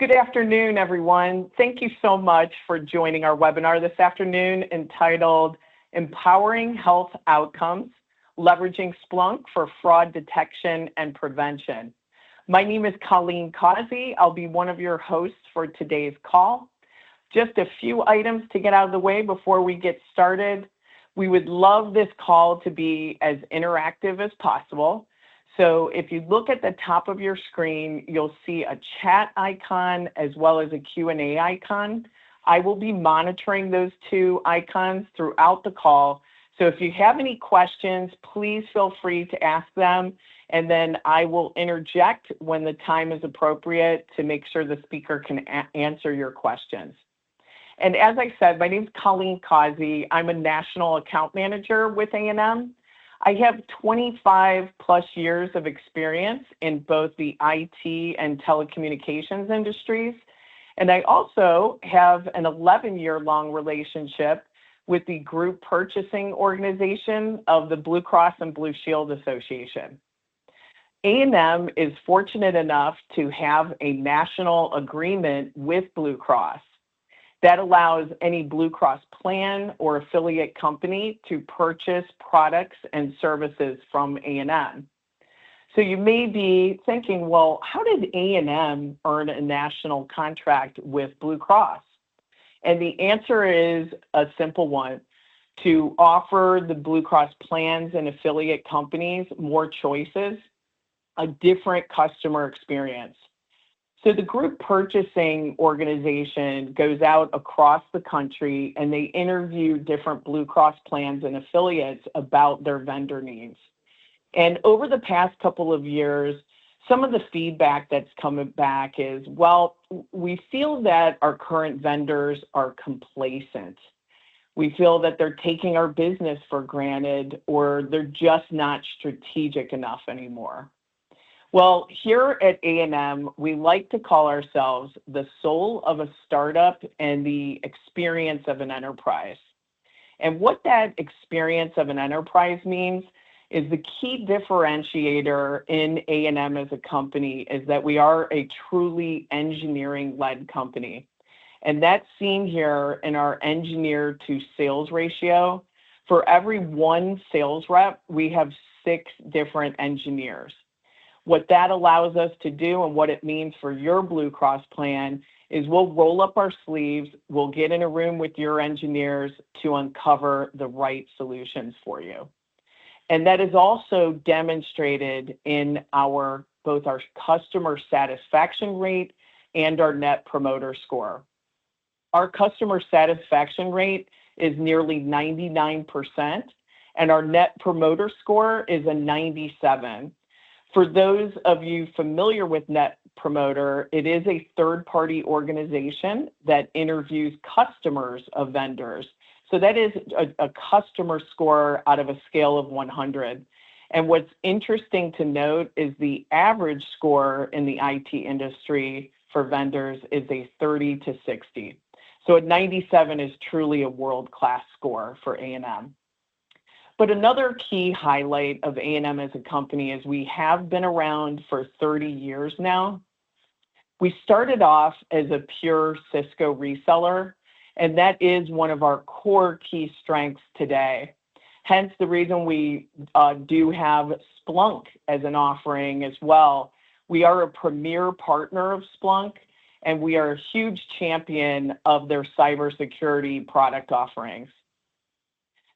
Good afternoon, everyone. Thank you so much for joining our webinar this afternoon entitled Empowering Health Outcomes, Leveraging Splunk for Fraud Detection and Prevention. My name is Colleen Causer. I'll be one of your hosts for today's call. Just a few items to get out of the way before we get started. We would love this call to be as interactive as possible. So if you look at the top of your screen, you'll see a chat icon as well as a Q&A icon. I will be monitoring those two icons throughout the call. So if you have any questions, please feel free to ask them, and then I will interject when the time is appropriate to make sure the speaker can answer your questions. And as I said, my name is Colleen Causer. I'm a national account manager with A&M. I have 25 plus years of experience in both the IT and telecommunications industries. And I also have an 11-year-long relationship with the group purchasing organization of the Blue Cross and Blue Shield Association. A&M is fortunate enough to have a national agreement with Blue Cross that allows any Blue Cross plan or affiliate company to purchase products and services from A&M. So you may be thinking, well, how did A&M earn a national contract with Blue Cross? And the answer is a simple one: to offer the Blue Cross plans and affiliate companies more choices, a different customer experience. So the group purchasing organization goes out across the country and they interview different Blue Cross plans and affiliates about their vendor needs. And over the past couple of years, some of the feedback that's coming back is, well, we feel that our current vendors are complacent. We feel that they're taking our business for granted, or they're just not strategic enough anymore. Well, here at A&M, we like to call ourselves the soul of a startup and the experience of an enterprise. And what that experience of an enterprise means is the key differentiator in A&M as a company is that we are a truly engineering-led company. And that's seen here in our engineer to sales ratio. For every one sales rep, we have 6 different engineers. What that allows us to do and what it means for your Blue Cross plan is we'll roll up our sleeves, we'll get in a room with your engineers to uncover the right solutions for you. And that is also demonstrated in both our customer satisfaction rate and our net promoter score. Our customer satisfaction rate is nearly 99%, and our net promoter score is a 97. For those of you familiar with Net Promoter, it is a third-party organization that interviews customers of vendors. So that is a customer score out of a scale of 100. And what's interesting to note is the average score in the IT industry for vendors is a 30 to 60. So a 97 is truly a world-class score for A&M. But another key highlight of A&M as a company is we have been around for 30 years now. We started off as a pure Cisco reseller, and that is one of our core key strengths today. Hence the reason we do have Splunk as an offering as well. We are a premier partner of Splunk, and we are a huge champion of their cybersecurity product offerings.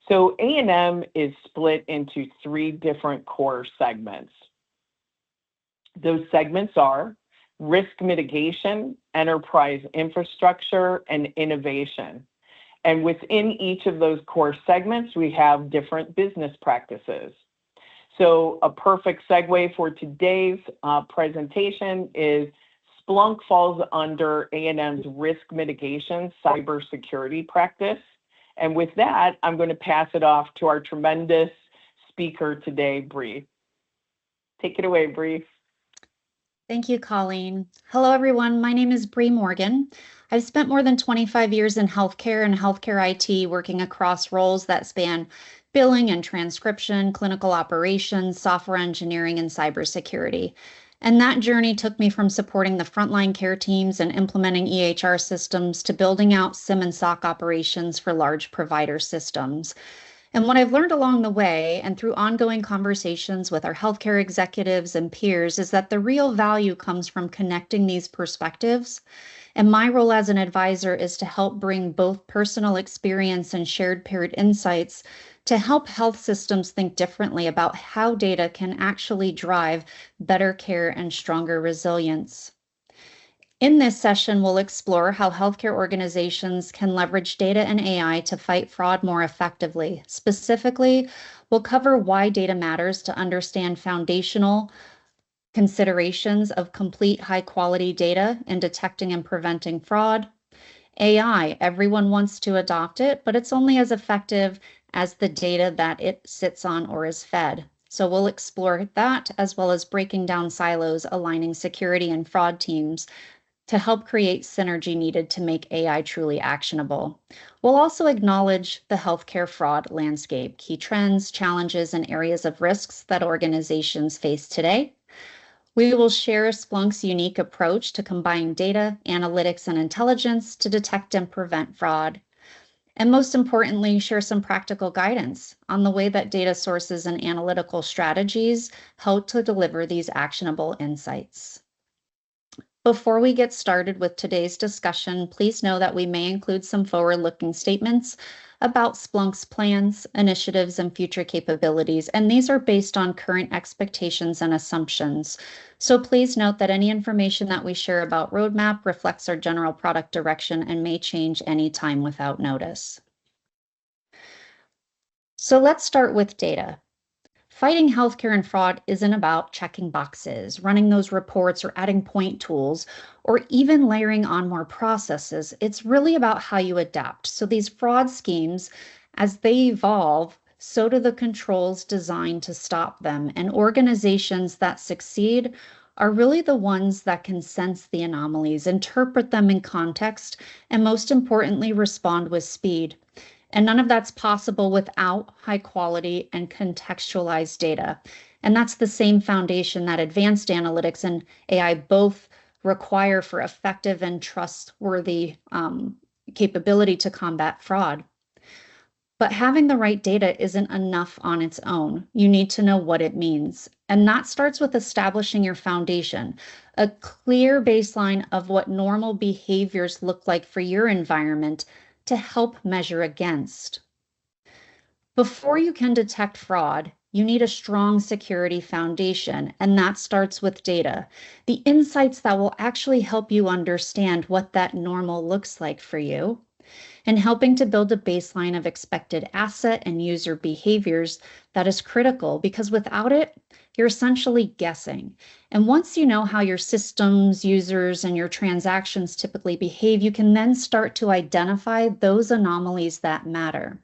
So A&M is split into 3 different core segments. Those segments are risk mitigation, enterprise infrastructure, and innovation. And within each of those core segments, we have different business practices. So a perfect segue for today's presentation is Splunk falls under A&M's risk mitigation cybersecurity practice. And with that, I'm going to pass it off to our tremendous speaker today, Bri. Take it away, Bri. Thank you, Colleen. Hello, everyone. My name is Bri Morgan. I've spent more than 25 years in healthcare and healthcare IT, working across roles that span billing and transcription, clinical operations, software engineering, and cybersecurity. And that journey took me from supporting the frontline care teams and implementing EHR systems to building out SIM and SOC operations for large provider systems. And what I've learned along the way and through ongoing conversations with our healthcare executives and peers is that the real value comes from connecting these perspectives. And my role as an advisor is to help bring both personal experience and shared peer insights to help health systems think differently about how data can actually drive better care and stronger resilience. In this session, we'll explore how healthcare organizations can leverage data and AI to fight fraud more effectively. Specifically, we'll cover why data matters to understand foundational considerations of complete high-quality data in detecting and preventing fraud. AI, everyone wants to adopt it, but it's only as effective as the data that it sits on or is fed. So we'll explore that as well as breaking down silos, aligning security and fraud teams to help create synergy needed to make AI truly actionable. We'll also acknowledge the healthcare fraud landscape, key trends, challenges, and areas of risks that organizations face today. We will share Splunk's unique approach to combining data, analytics, and intelligence to detect and prevent fraud. And most importantly, share some practical guidance on the way that data sources and analytical strategies help to deliver these actionable insights. Before we get started with today's discussion, please know that we may include some forward-looking statements about Splunk's plans, initiatives, and future capabilities, and these are based on current expectations and assumptions. So please note that any information that we share about roadmap reflects our general product direction and may change any time without notice. So let's start with data. Fighting healthcare and fraud isn't about checking boxes, running those reports, or adding point tools, or even layering on more processes. It's really about how you adapt. So these fraud schemes, as they evolve, so do the controls designed to stop them. And organizations that succeed are really the ones that can sense the anomalies, interpret them in context, and most importantly, respond with speed. And none of that's possible without high quality and contextualized data. And that's the same foundation that advanced analytics and AI both require for effective and trustworthy capability to combat fraud. But having the right data isn't enough on its own. You need to know what it means. And that starts with establishing your foundation, a clear baseline of what normal behaviors look like for your environment to help measure against. Before you can detect fraud, you need a strong security foundation, and that starts with data. The insights that will actually help you understand what that normal looks like for you, and helping to build a baseline of expected asset and user behaviors that is critical, because without it, you're essentially guessing. And once you know how your systems, users, and your transactions typically behave, you can then start to identify those anomalies that matter.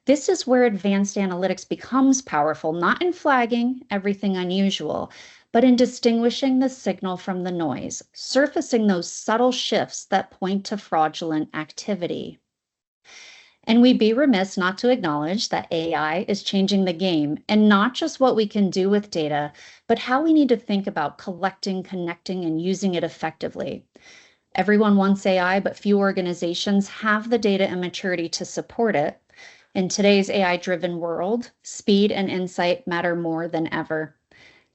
This is where advanced analytics becomes powerful, not in flagging everything unusual, but in distinguishing the signal from the noise, surfacing those subtle shifts that point to fraudulent activity. And we'd be remiss not to acknowledge that AI is changing the game, and not just what we can do with data, but how we need to think about collecting, connecting, and using it effectively. Everyone wants AI, but few organizations have the data and maturity to support it. In today's AI-driven world, speed and insight matter more than ever.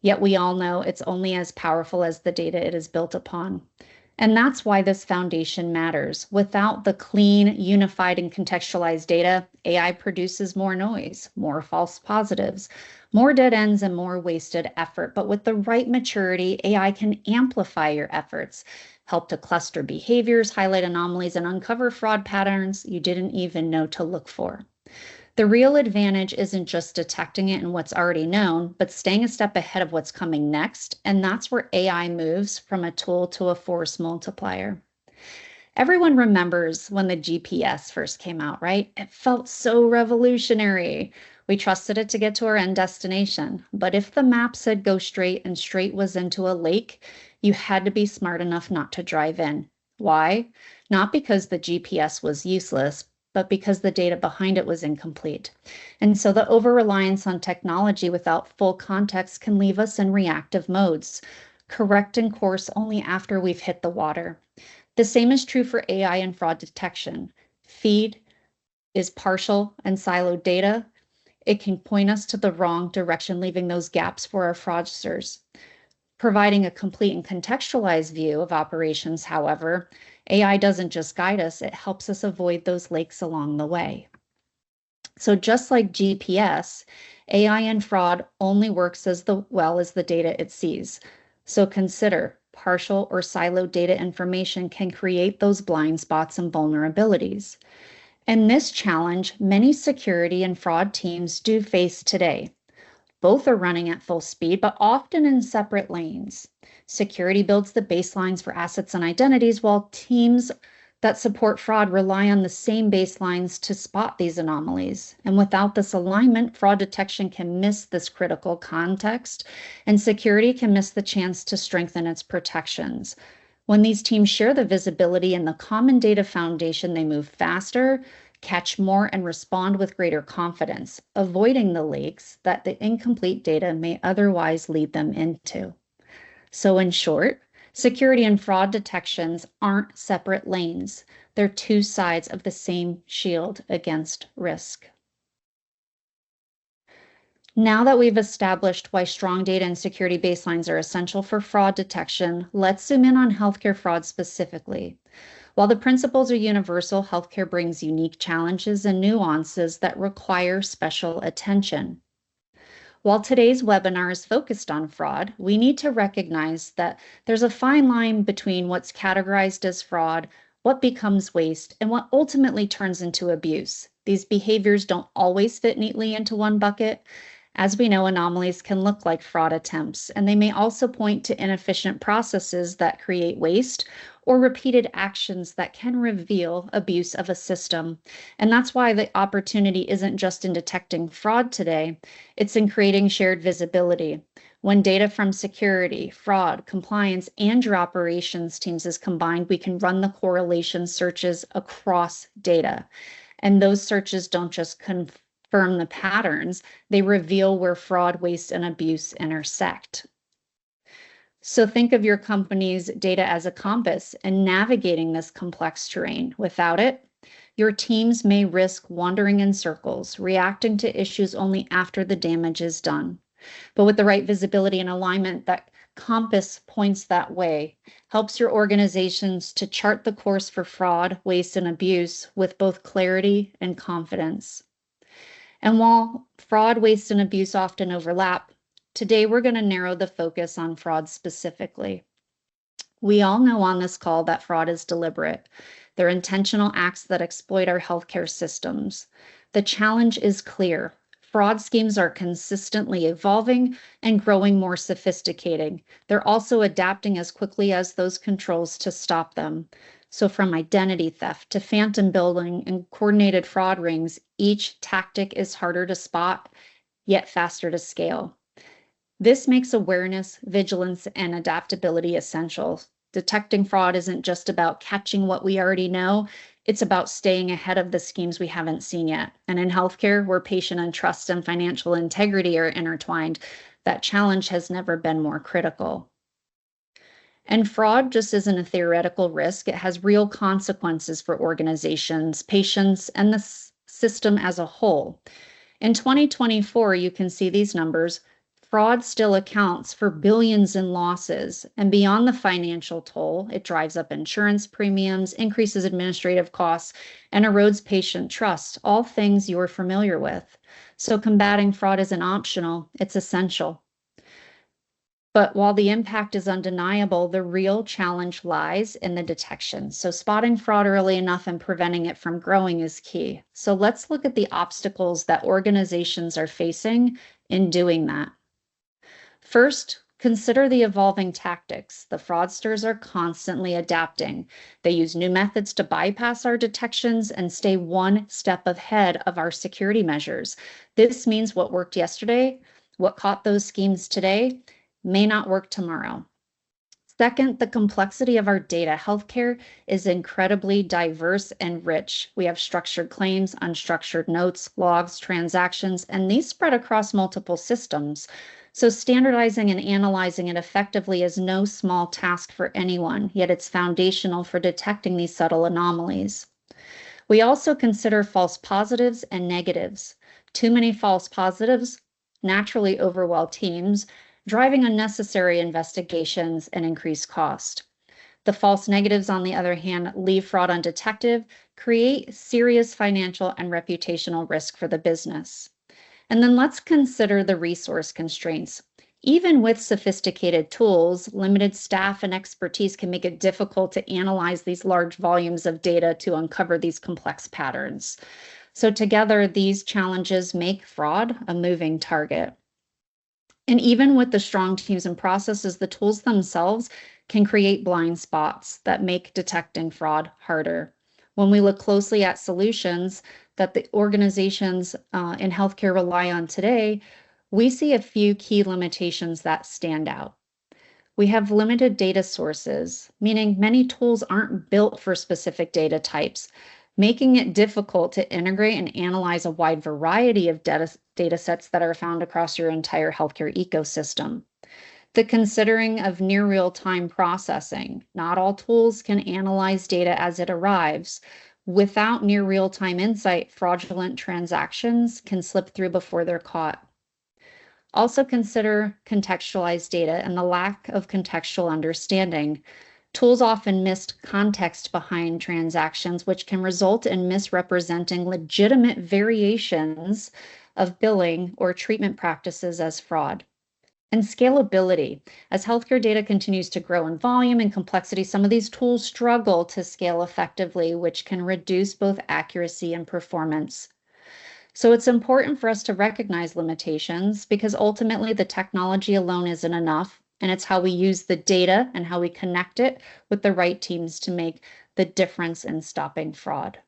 Yet we all know it's only as powerful as the data it is built upon. And that's why this foundation matters. Without the clean, unified, and contextualized data, AI produces more noise, more false positives, more dead ends, and more wasted effort. But with the right maturity, AI can amplify your efforts, help to cluster behaviors, highlight anomalies, and uncover fraud patterns you didn't even know to look for. The real advantage isn't just detecting it in what's already known, but staying a step ahead of what's coming next. And that's where AI moves from a tool to a force multiplier. Everyone remembers when the GPS first came out, right? It felt so revolutionary. We trusted it to get to our end destination. But if the map said go straight and straight was into a lake, you had to be smart enough not to drive in. Why? Not because the GPS was useless, but because the data behind it was incomplete. And so the over-reliance on technology without full context can leave us in reactive modes, correcting course only after we've hit the water. The same is true for AI and fraud detection. Feed is partial and siloed data. It can point us to the wrong direction, leaving those gaps for our fraudsters. Providing a complete and contextualized view of operations, however, AI doesn't just guide us, it helps us avoid those lakes along the way. So just like GPS, AI and fraud only works as well as the data it sees. So consider partial or siloed data information can create those blind spots and vulnerabilities. And this challenge, many security and fraud teams do face today. Both are running at full speed, but often in separate lanes. Security builds the baselines for assets and identities, while teams that support fraud rely on the same baselines to spot these anomalies. And without this alignment, fraud detection can miss this critical context, and security can miss the chance to strengthen its protections. When these teams share the visibility and the common data foundation, they move faster, catch more, and respond with greater confidence, avoiding the leaks that the incomplete data may otherwise lead them into. So in short, security and fraud detections aren't separate lanes. They're two sides of the same shield against risk. Now that we've established why strong data and security baselines are essential for fraud detection, let's zoom in on healthcare fraud specifically. While the principles are universal, healthcare brings unique challenges and nuances that require special attention. While today's webinar is focused on fraud, we need to recognize that there's a fine line between what's categorized as fraud, what becomes waste, and what ultimately turns into abuse. These behaviors don't always fit neatly into one bucket. As we know, anomalies can look like fraud attempts, and they may also point to inefficient processes that create waste or repeated actions that can reveal abuse of a system. And that's why the opportunity isn't just in detecting fraud today, it's in creating shared visibility. When data from security, fraud, compliance, and your operations teams is combined, we can run the correlation searches across data. And those searches don't just confirm the patterns, they reveal where fraud, waste, and abuse intersect. So think of your company's data as a compass and navigating this complex terrain. Without it, your teams may risk wandering in circles, reacting to issues only after the damage is done. But with the right visibility and alignment, that compass points that way, helps your organizations to chart the course for fraud, waste, and abuse with both clarity and confidence. And while fraud, waste, and abuse often overlap, today we're going to narrow the focus on fraud specifically. We all know on this call that fraud is deliberate. They're intentional acts that exploit our healthcare systems. The challenge is clear. Fraud schemes are consistently evolving and growing more sophisticated. They're also adapting as quickly as those controls to stop them. So from identity theft to phantom billing and coordinated fraud rings, each tactic is harder to spot, yet faster to scale. This makes awareness, vigilance, and adaptability essential. Detecting fraud isn't just about catching what we already know, it's about staying ahead of the schemes we haven't seen yet. And in healthcare, where patient and trust and financial integrity are intertwined, that challenge has never been more critical. And fraud just isn't a theoretical risk, it has real consequences for organizations, patients, and the system as a whole. In 2024, you can see these numbers. Fraud still accounts for billions in losses, and beyond the financial toll, it drives up insurance premiums, increases administrative costs, and erodes patient trust, all things you're familiar with. So combating fraud isn't optional, it's essential. But while the impact is undeniable, the real challenge lies in the detection. So spotting fraud early enough and preventing it from growing is key. So let's look at the obstacles that organizations are facing in doing that. First, consider the evolving tactics. The fraudsters are constantly adapting. They use new methods to bypass our detections and stay one step ahead of our security measures. This means what worked yesterday, what caught those schemes today, may not work tomorrow. Second, the complexity of our data. Healthcare is incredibly diverse and rich. We have structured claims, unstructured notes, logs, transactions, and these spread across multiple systems. So standardizing and analyzing it effectively is no small task for anyone, yet it's foundational for detecting these subtle anomalies. We also consider false positives and negatives. Too many false positives naturally overwhelm teams, driving unnecessary investigations and increased cost. The false negatives, on the other hand, leave fraud undetected, create serious financial and reputational risk for the business. And then let's consider the resource constraints. Even with sophisticated tools, limited staff and expertise can make it difficult to analyze these large volumes of data to uncover these complex patterns. So together, these challenges make fraud a moving target. And even with the strong teams and processes, the tools themselves can create blind spots that make detecting fraud harder. When we look closely at solutions that the organizations in healthcare rely on today, we see a few key limitations that stand out. We have limited data sources, meaning many tools aren't built for specific data types, making it difficult to integrate and analyze a wide variety of data sets that are found across your entire healthcare ecosystem. The considering of near real-time processing. Not all tools can analyze data as it arrives. Without near real-time insight, fraudulent transactions can slip through before they're caught. Also consider contextualized data and the lack of contextual understanding. Tools often miss context behind transactions, which can result in misrepresenting legitimate variations of billing or treatment practices as fraud. And scalability. As healthcare data continues to grow in volume and complexity, some of these tools struggle to scale effectively, which can reduce both accuracy and performance. So it's important for us to recognize limitations because ultimately the technology alone isn't enough, and it's how we use the data and how we connect it with the right teams to make the difference in stopping fraud.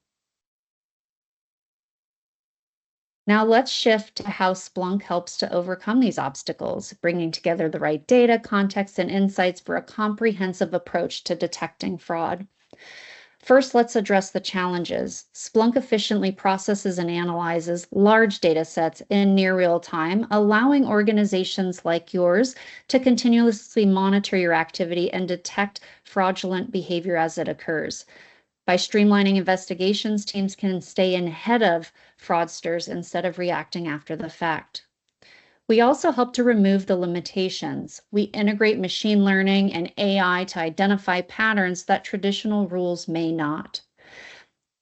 Now let's shift to how Splunk helps to overcome these obstacles, bringing together the right data, context, and insights for a comprehensive approach to detecting fraud. First, let's address the challenges. Splunk efficiently processes and analyzes large data sets in near real time, allowing organizations like yours to continuously monitor your activity and detect fraudulent behavior as it occurs. By streamlining investigations, teams can stay ahead of fraudsters instead of reacting after the fact. We also help to remove the limitations. We integrate machine learning and AI to identify patterns that traditional rules may not.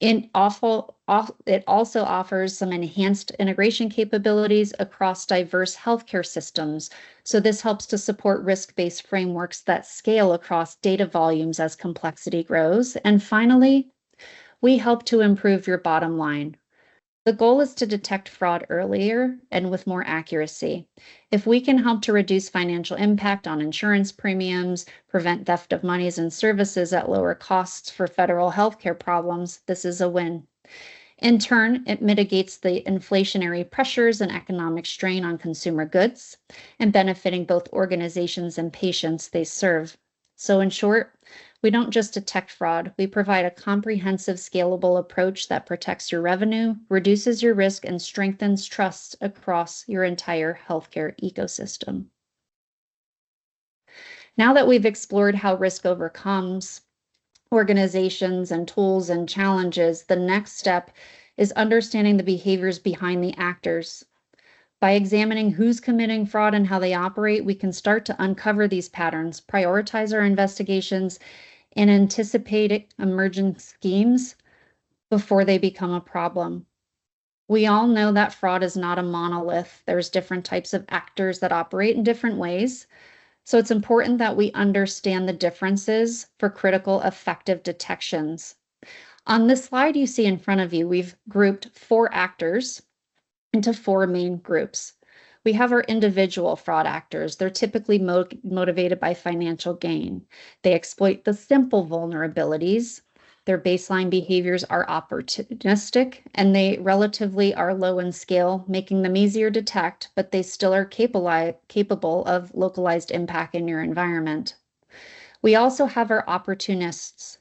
It also offers some enhanced integration capabilities across diverse healthcare systems. So this helps to support risk-based frameworks that scale across data volumes as complexity grows. And finally, we help to improve your bottom line. The goal is to detect fraud earlier and with more accuracy. If we can help to reduce financial impact on insurance premiums, prevent theft of monies and services at lower costs for federal healthcare problems, this is a win. In turn, it mitigates the inflationary pressures and economic strain on consumer goods and benefiting both organizations and patients they serve. So in short, we don't just detect fraud, we provide a comprehensive, scalable approach that protects your revenue, reduces your risk, and strengthens trust across your entire healthcare ecosystem. Now that we've explored how risk overcomes organizations and tools and challenges, the next step is understanding the behaviors behind the actors. By examining who's committing fraud and how they operate, we can start to uncover these patterns, prioritize our investigations, and anticipate emergent schemes before they become a problem. We all know that fraud is not a monolith. There's different types of actors that operate in different ways. So it's important that we understand the differences for critical, effective detections. On this slide you see in front of you, we've grouped 4 actors into 4 main groups. We have our individual fraud actors. They're typically motivated by financial gain. They exploit the simple vulnerabilities. Their baseline behaviors are opportunistic, and they relatively are low in scale, making them easier to detect, but they still are capable of localized impact in your environment. We also have our opportunists.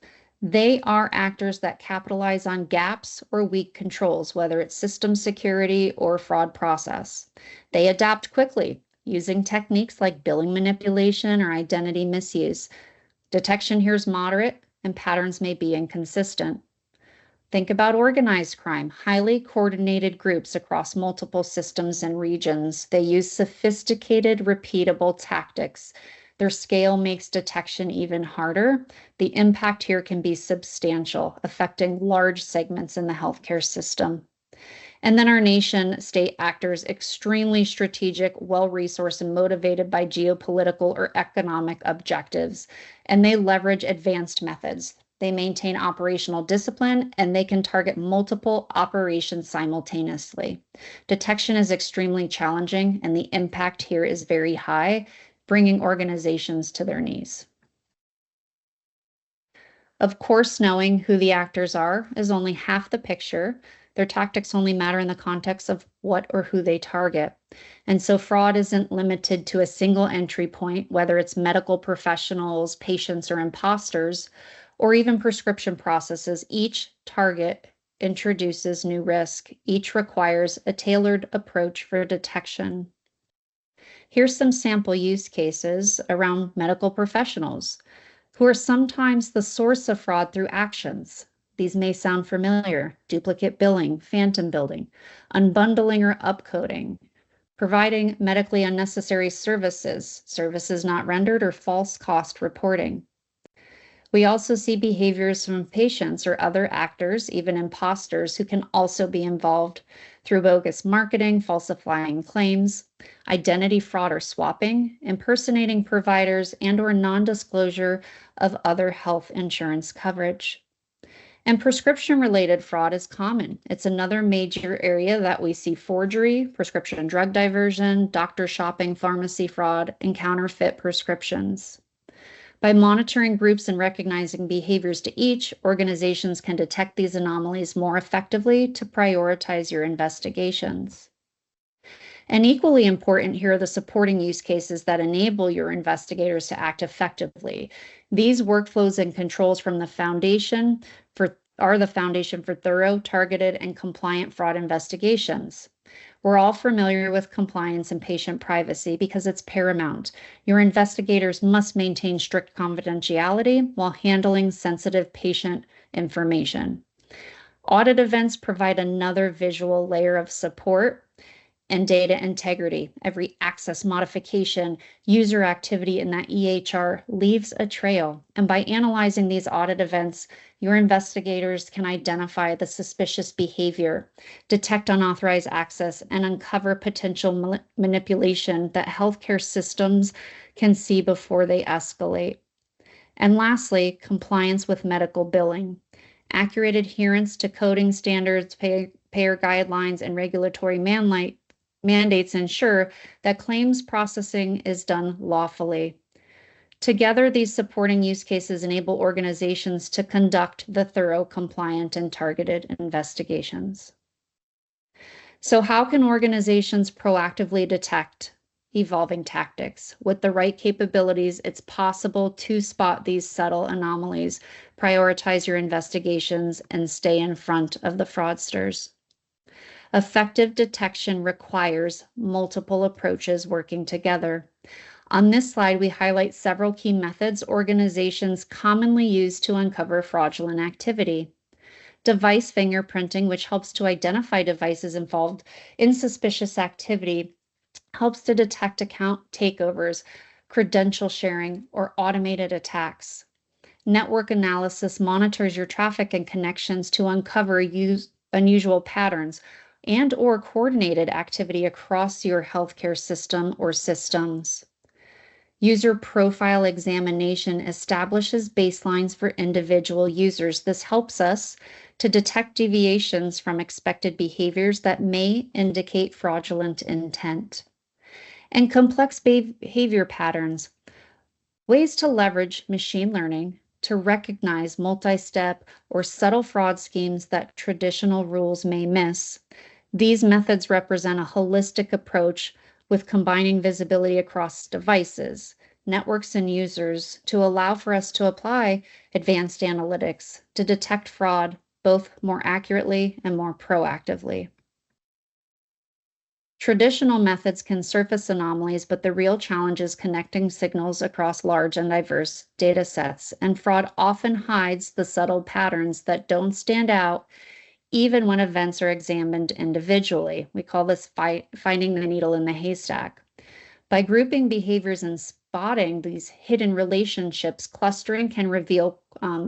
They are actors that capitalize on gaps or weak controls, whether it's system security or fraud process. They adapt quickly, using techniques like billing manipulation or identity misuse. Detection here is moderate, and patterns may be inconsistent. Think about organized crime, highly coordinated groups across multiple systems and regions. They use sophisticated, repeatable tactics. Their scale makes detection even harder. The impact here can be substantial, affecting large segments in the healthcare system. And then our nation state actors, extremely strategic, well-resourced, and motivated by geopolitical or economic objectives. And they leverage advanced methods. They maintain operational discipline, and they can target multiple operations simultaneously. Detection is extremely challenging, and the impact here is very high, bringing organizations to their knees. Of course, knowing who the actors are is only half the picture. Their tactics only matter in the context of what or who they target. And so fraud isn't limited to a single entry point, whether it's medical professionals, patients, or imposters, or even prescription processes. Each target introduces new risk. Each requires a tailored approach for detection. Here's some sample use cases around medical professionals, who are sometimes the source of fraud through actions. These may sound familiar: duplicate billing, phantom billing, unbundling or upcoding, providing medically unnecessary services, services not rendered, or false cost reporting. We also see behaviors from patients or other actors, even imposters, who can also be involved through bogus marketing, falsifying claims, identity fraud or swapping, impersonating providers, and/or non-disclosure of other health insurance coverage. And prescription-related fraud is common. It's another major area that we see: forgery, prescription drug diversion, doctor shopping, pharmacy fraud, and counterfeit prescriptions. By monitoring groups and recognizing behaviors to each, organizations can detect these anomalies more effectively to prioritize your investigations. And equally important here are the supporting use cases that enable your investigators to act effectively. These workflows and controls are the foundation for thorough, targeted, and compliant fraud investigations. We're all familiar with compliance and patient privacy because it's paramount. Your investigators must maintain strict confidentiality while handling sensitive patient information. Audit events provide another visual layer of support and data integrity. Every access modification, user activity in that EHR leaves a trail. And by analyzing these audit events, your investigators can identify the suspicious behavior, detect unauthorized access, and uncover potential manipulation that healthcare systems can see before they escalate. And lastly, compliance with medical billing. Accurate adherence to coding standards, payer guidelines, and regulatory mandates ensure that claims processing is done lawfully. Together, these supporting use cases enable organizations to conduct the thorough, compliant, and targeted investigations. So how can organizations proactively detect evolving tactics? With the right capabilities, it's possible to spot these subtle anomalies, prioritize your investigations, and stay in front of the fraudsters. Effective detection requires multiple approaches working together. On this slide, we highlight several key methods organizations commonly use to uncover fraudulent activity. Device fingerprinting, which helps to identify devices involved in suspicious activity, helps to detect account takeovers, credential sharing, or automated attacks. Network analysis monitors your traffic and connections to uncover unusual patterns and/or coordinated activity across your healthcare system or systems. User profile examination establishes baselines for individual users. This helps us to detect deviations from expected behaviors that may indicate fraudulent intent. And complex behavior patterns, ways to leverage machine learning to recognize multi-step or subtle fraud schemes that traditional rules may miss. These methods represent a holistic approach with combining visibility across devices, networks, and users to allow for us to apply advanced analytics to detect fraud both more accurately and more proactively. Traditional methods can surface anomalies, but the real challenge is connecting signals across large and diverse data sets, and fraud often hides the subtle patterns that don't stand out even when events are examined individually. We call this finding the needle in the haystack. By grouping behaviors and spotting these hidden relationships, clustering can reveal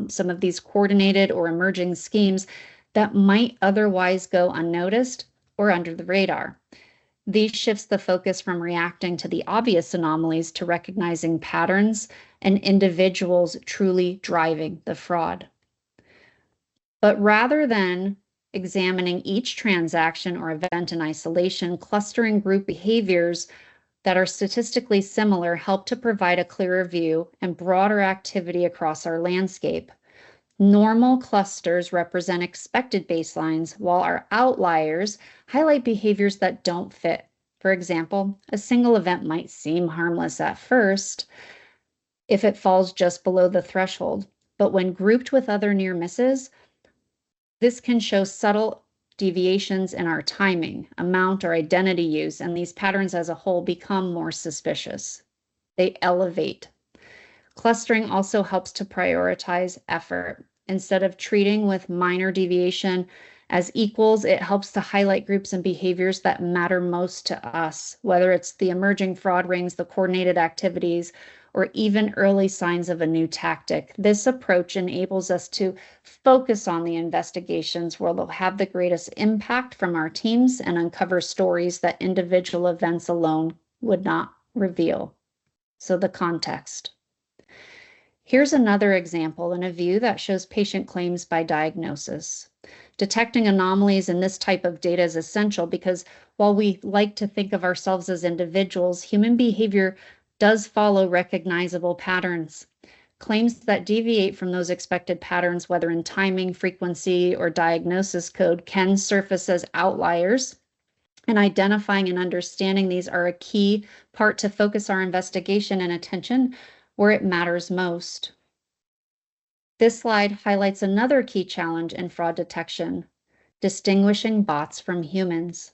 some of these coordinated or emerging schemes that might otherwise go unnoticed or under the radar. These shifts the focus from reacting to the obvious anomalies to recognizing patterns and individuals truly driving the fraud. But rather than examining each transaction or event in isolation, clustering group behaviors that are statistically similar help to provide a clearer view and broader activity across our landscape. Normal clusters represent expected baselines, while our outliers highlight behaviors that don't fit. For example, a single event might seem harmless at first if it falls just below the threshold, but when grouped with other near misses, this can show subtle deviations in our timing, amount, or identity use, and these patterns as a whole become more suspicious. They elevate. Clustering also helps to prioritize effort. Instead of treating with minor deviation as equals, it helps to highlight groups and behaviors that matter most to us, whether it's the emerging fraud rings, the coordinated activities, or even early signs of a new tactic. This approach enables us to focus on the investigations where they'll have the greatest impact from our teams and uncover stories that individual events alone would not reveal. So the context. Here's another example in a view that shows patient claims by diagnosis. Detecting anomalies in this type of data is essential because while we like to think of ourselves as individuals, human behavior does follow recognizable patterns. Claims that deviate from those expected patterns, whether in timing, frequency, or diagnosis code, can surface as outliers. And identifying and understanding these are a key part to focus our investigation and attention where it matters most. This slide highlights another key challenge in fraud detection: distinguishing bots from humans.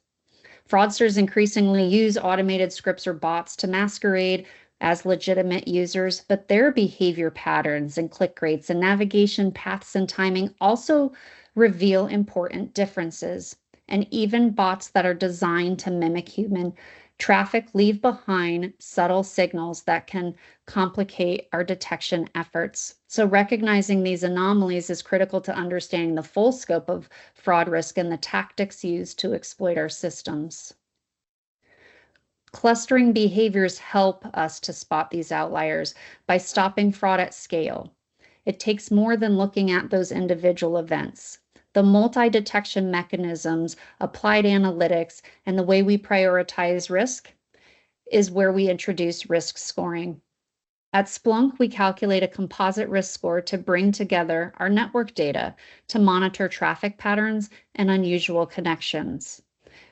Fraudsters increasingly use automated scripts or bots to masquerade as legitimate users, but their behavior patterns and click rates and navigation paths and timing also reveal important differences. And even bots that are designed to mimic human traffic leave behind subtle signals that can complicate our detection efforts. So recognizing these anomalies is critical to understanding the full scope of fraud risk and the tactics used to exploit our systems. Clustering behaviors help us to spot these outliers by stopping fraud at scale. It takes more than looking at those individual events. The multi-detection mechanisms, applied analytics, and the way we prioritize risk is where we introduce risk scoring. At Splunk, we calculate a composite risk score to bring together our network data to monitor traffic patterns and unusual connections.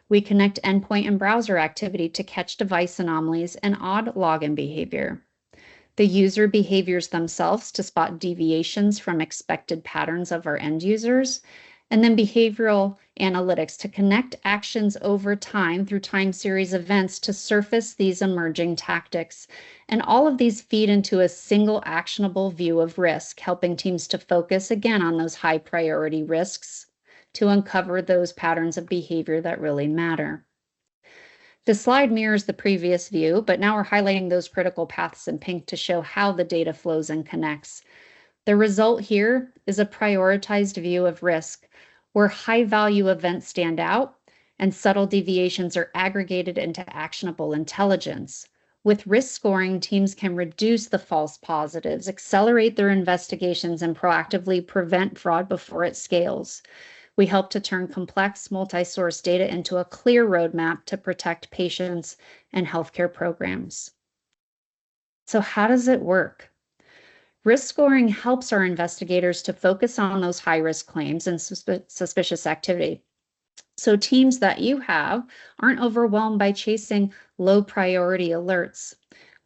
We connect endpoint and browser activity to catch device anomalies and odd login behavior. The user behaviors themselves to spot deviations from expected patterns of our end users, and then behavioral analytics to connect actions over time through time series events to surface these emerging tactics. And all of these feed into a single actionable view of risk, helping teams to focus again on those high priority risks to uncover those patterns of behavior that really matter. The slide mirrors the previous view, but now we're highlighting those critical paths in pink to show how the data flows and connects. The result here is a prioritized view of risk, where high-value events stand out and subtle deviations are aggregated into actionable intelligence. With risk scoring, teams can reduce the false positives, accelerate their investigations, and proactively prevent fraud before it scales. We help to turn complex multi-source data into a clear roadmap to protect patients and healthcare programs. So how does it work? Risk scoring helps our investigators to focus on those high-risk claims and suspicious activity. So teams that you have aren't overwhelmed by chasing low-priority alerts.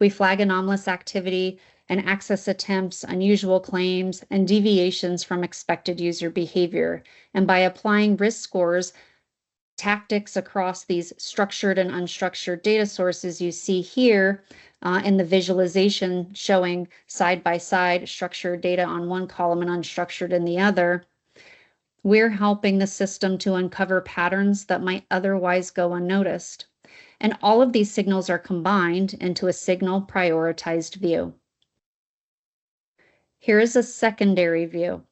We flag anomalous activity and access attempts, unusual claims, and deviations from expected user behavior. And by applying risk scores tactics across these structured and unstructured data sources you see here in the visualization showing side by side structured data on one column and unstructured in the other. We're helping the system to uncover patterns that might otherwise go unnoticed. And all of these signals are combined into a signal prioritized view. Here is a secondary view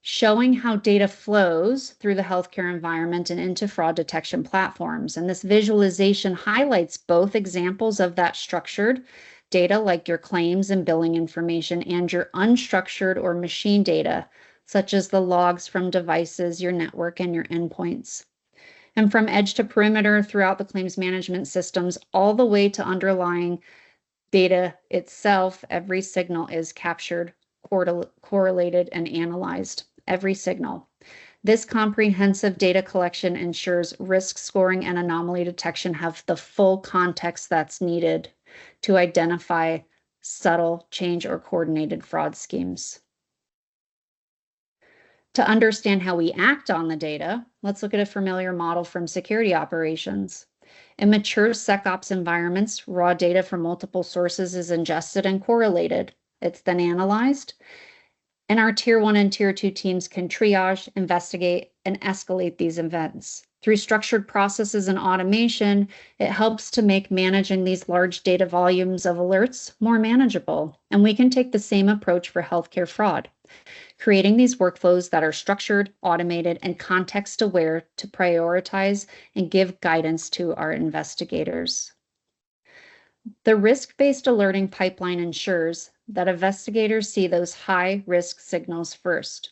showing how data flows through the healthcare environment and into fraud detection platforms. And this visualization highlights both examples of that structured data, like your claims and billing information, and your unstructured or machine data, such as the logs from devices, your network, and your endpoints. And from edge to perimeter throughout the claims management systems, all the way to underlying data itself, every signal is captured, correlated, and analyzed. Every signal. This comprehensive data collection ensures risk scoring and anomaly detection have the full context that's needed to identify subtle change or coordinated fraud schemes. To understand how we act on the data, let's look at a familiar model from security operations. In mature SecOps environments, raw data from multiple sources is ingested and correlated. It's then analyzed, and our Tier 1 and Tier 2 teams can triage, investigate, and escalate these events. Through structured processes and automation, it helps to make managing these large data volumes of alerts more manageable. And we can take the same approach for healthcare fraud, creating these workflows that are structured, automated, and context-aware to prioritize and give guidance to our investigators. The risk-based alerting pipeline ensures that investigators see those high-risk signals first.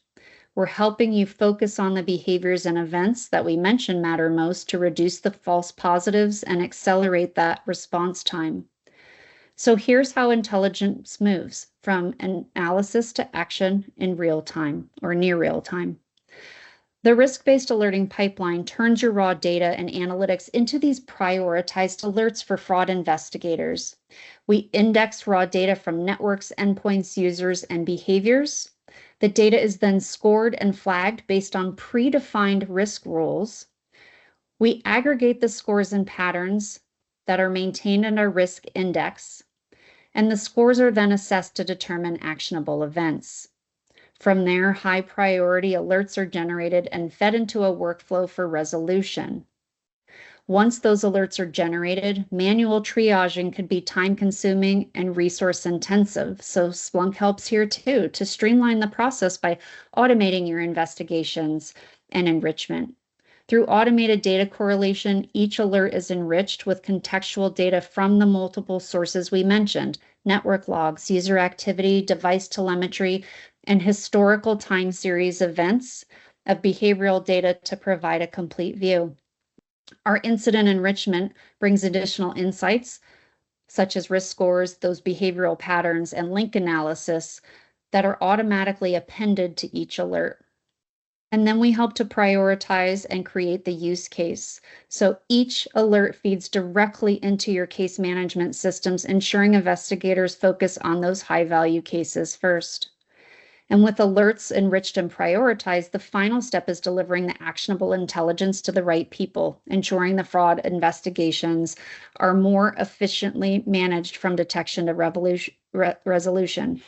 We're helping you focus on the behaviors and events that we mentioned matter most to reduce the false positives and accelerate that response time. So here's how intelligence moves from analysis to action in real time or near real time. The risk-based alerting pipeline turns your raw data and analytics into these prioritized alerts for fraud investigators. We index raw data from networks, endpoints, users, and behaviors. The data is then scored and flagged based on predefined risk rules. We aggregate the scores and patterns that are maintained in our risk index, and the scores are then assessed to determine actionable events. From there, high priority alerts are generated and fed into a workflow for resolution. Once those alerts are generated, manual triaging could be time-consuming and resource-intensive, so Splunk helps here too to streamline the process by automating your investigations and enrichment. Through automated data correlation, each alert is enriched with contextual data from the multiple sources we mentioned: network logs, user activity, device telemetry, and historical time series events of behavioral data to provide a complete view. Our incident enrichment brings additional insights, such as risk scores, those behavioral patterns, and link analysis that are automatically appended to each alert. And then we help to prioritize and create the use case. So each alert feeds directly into your case management systems, ensuring investigators focus on those high-value cases first. And with alerts enriched and prioritized, the final step is delivering the actionable intelligence to the right people, ensuring the fraud investigations are more efficiently managed from detection to resolution.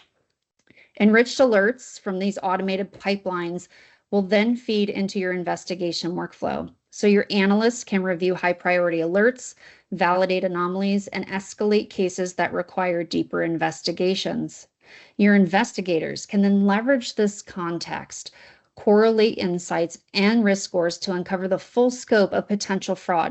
Enriched alerts from these automated pipelines will then feed into your investigation workflow. So your analysts can review high priority alerts, validate anomalies, and escalate cases that require deeper investigations. Your investigators can then leverage this context, correlate insights, and risk scores to uncover the full scope of potential fraud.